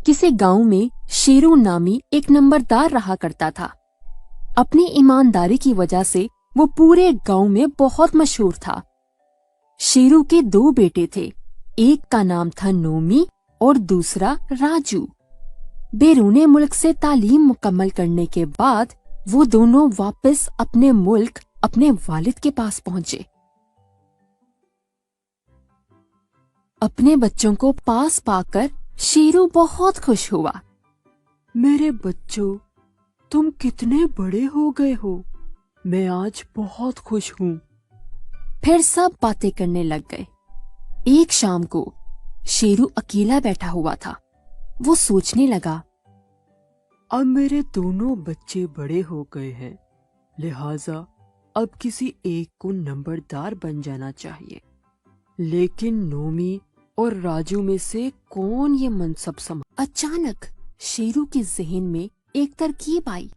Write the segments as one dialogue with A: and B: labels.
A: किसी गांव में शेरू नामी एक नंबरदार रहा करता था। अपनी ईमानदारी की वजह से वो पूरे गांव में बहुत मशहूर था। शेरू के दो बेटे थे, एक का नाम था नोमी और दूसरा राजू। बैरूने मुल्क से तालीम मुकम्मल करने के बाद वो दोनों वापस अपने मुल्क अपने वालिद के पास पहुंचे। अपने बच्चों को पास पाकर शेरू बहुत खुश हुआ।
B: मेरे बच्चों, तुम कितने बड़े हो गए हो। मैं आज बहुत खुश हूँ।
A: फिर सब बातें करने लग गए। एक शाम को शेरू अकेला बैठा हुआ था। वो सोचने लगा,
B: अब मेरे दोनों बच्चे बड़े हो गए हैं, लिहाजा अब किसी एक को नंबरदार बन जाना चाहिए। लेकिन नोमी और राजू में से कौन ये मनसब संभाल।
A: अचानक शेरू के जहन में एक तरकीब आई।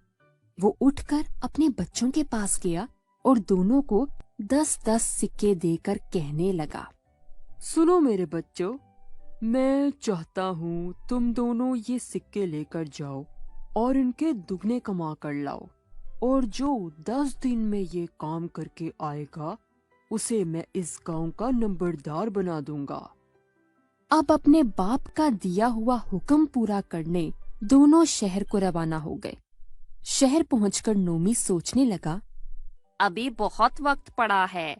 A: वो उठकर अपने बच्चों के पास गया और दोनों को 10-10 सिक्के देकर कहने लगा,
B: सुनो मेरे बच्चों, मैं चाहता हूँ तुम दोनों ये सिक्के लेकर जाओ और इनके दुगने कमा कर लाओ, और जो 10 दिन में ये काम करके आएगा उसे मैं इस गांव का नंबरदार बना दूंगा।
A: अब अपने बाप का दिया हुआ हुक्म पूरा करने दोनों शहर को रवाना हो गए। शहर पहुंचकर नोमी सोचने लगा,
C: अभी बहुत वक्त पड़ा है।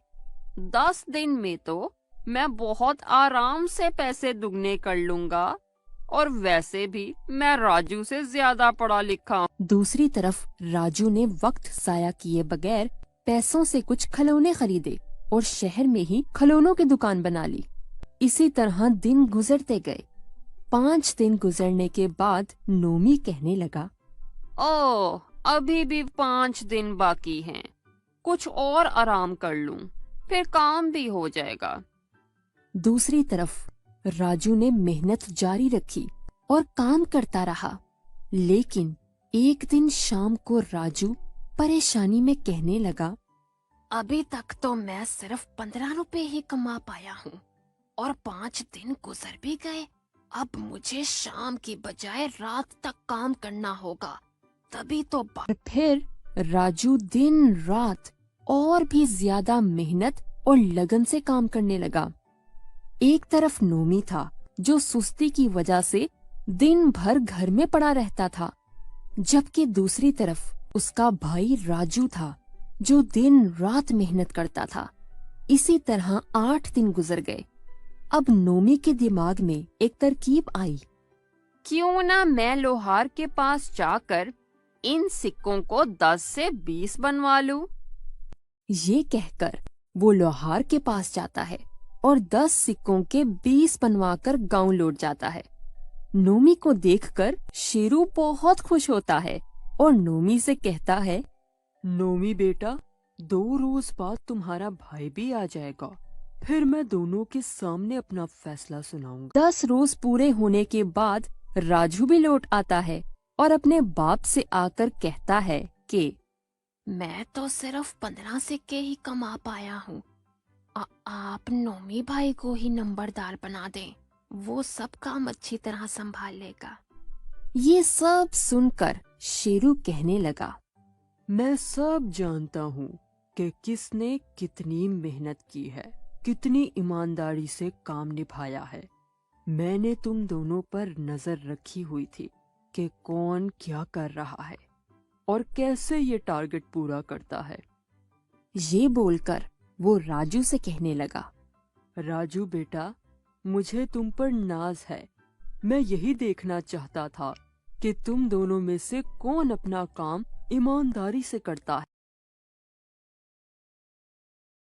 C: 10 दिन में तो मैं बहुत आराम से पैसे दुगने कर लूंगा, और वैसे भी मैं राजू से ज्यादा पढ़ा लिखा हूँ।
A: दूसरी तरफ राजू ने वक्त जाया किए बगैर पैसों से कुछ खिलौने खरीदे और शहर में ही खिलौनों की दुकान बना ली। इसी तरह दिन गुजरते गए। 5 दिन गुजरने के बाद नोमी कहने लगा,
C: ओह, अभी भी 5 दिन बाकी हैं। कुछ और आराम कर लूं, फिर काम भी हो जाएगा।
A: दूसरी तरफ राजू ने मेहनत जारी रखी और काम करता रहा। लेकिन एक दिन शाम को राजू परेशानी में कहने लगा,
C: अभी तक तो मैं सिर्फ 15 रुपए ही कमा पाया हूँ, और 5 दिन गुजर भी गए। अब मुझे शाम की बजाय रात तक काम करना होगा, तभी तो
A: फिर राजू दिन रात और भी ज्यादा मेहनत और लगन से काम करने लगा। एक तरफ नोमी था जो सुस्ती की वजह से दिन भर घर में पड़ा रहता था, जबकि दूसरी तरफ उसका भाई राजू था जो दिन रात मेहनत करता था। इसी तरह 8 दिन गुजर गए। अब नोमी के दिमाग में एक तरकीब आई।
C: क्यों ना मैं लोहार के पास जाकर इन सिक्कों को 10 से 20 बनवा लूं।
A: ये कहकर वो लोहार के पास जाता है और 10 सिक्कों के 20 बनवाकर गांव लौट जाता है। नोमी को देखकर शेरू बहुत खुश होता है और नोमी से कहता है,
B: नोमी बेटा, 2 रोज बाद तुम्हारा भाई भी आ जाएगा, फिर मैं दोनों के सामने अपना फैसला सुनाऊंगा।
A: 10 रोज पूरे होने के बाद राजू भी लौट आता है और अपने बाप से आकर कहता है कि
C: मैं तो सिर्फ 15 सिक्के ही कमा पाया हूँ। आप नोमी भाई को ही नंबरदार बना दें, वो सब काम अच्छी तरह संभाल लेगा।
A: ये सब सुनकर शेरू कहने लगा,
B: मैं सब जानता हूँ कि किसने कितनी मेहनत की है, कितनी ईमानदारी से काम निभाया है। मैंने तुम दोनों पर नजर रखी हुई थी कि कौन क्या कर रहा है और कैसे ये टारगेट पूरा करता है।
A: ये बोलकर वो राजू से कहने लगा,
B: राजू बेटा, मुझे तुम पर नाज है। मैं यही देखना चाहता था कि तुम दोनों में से कौन अपना काम ईमानदारी से करता है।